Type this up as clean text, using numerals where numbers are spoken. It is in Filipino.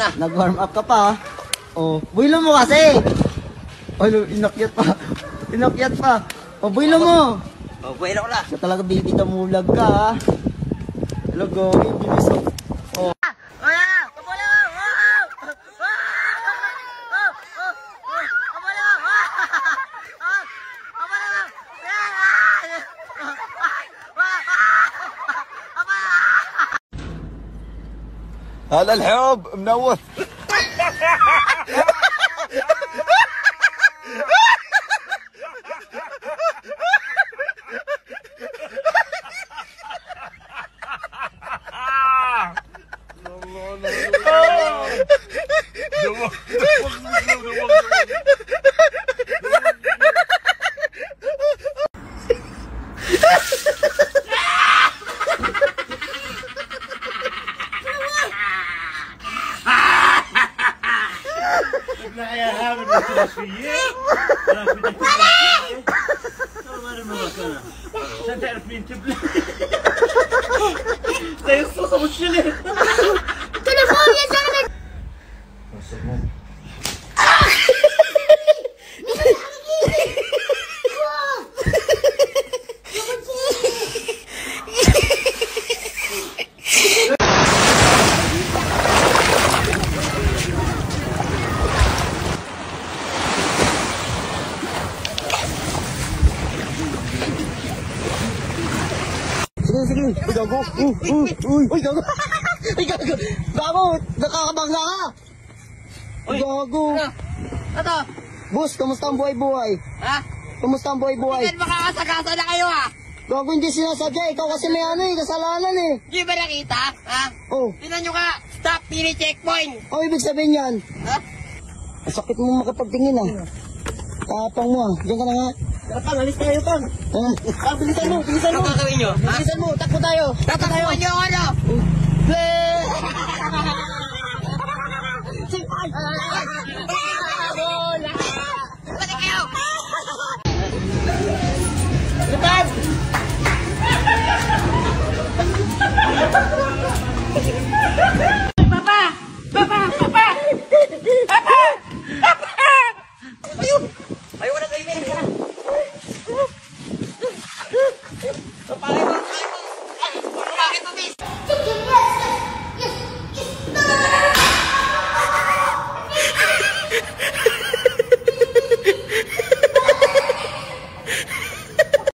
na. Nag-warm up ka pa, ha? Oh, builo mo kasi. Ano, inakyat pa. Inakyat pa. Oh, builo mo. Oh, buwelo ko na. Siya talaga baby kamulag ka, ha? Hello, Gogi. Bilis ako. Oh. هذا الحب منوث. لا يا هامل الثلاثية انا بدك تبلع ما مرة انا عشان تعرف مين تبلع زي الصوصة والشلة تليفون يا زلمة Sige. Uy, gago. Uy, gago. Uy, gago. Gago, nakakabangga ka. Uy, gago. Ano? Boss, kamusta ang buhay-buhay? Ha? Kamusta ang buhay-buhay? Bakit makakasakasa na kayo ha? Gago, hindi sinasadya. Ikaw kasi may ano eh, kasalanan eh. Di ba nakita? Ha? Oh. Tinan nyo ka. Stop pili checkpoint. Ano ibig sabihin yan? Ha? Ang sakit mo makapagtingin ah. Tapang mo ah. Diyan ka na nga. Pang, alis tayo pang. Bilisan mo, bilisan mo. Ano gagawin nyo? Ha? Bilisan mo, takbo tayo. Tatakbuhan nyo ako ano? Balik kayo! Lipad! Ayaw na kayo, meron ka na. Bakit mo, bis?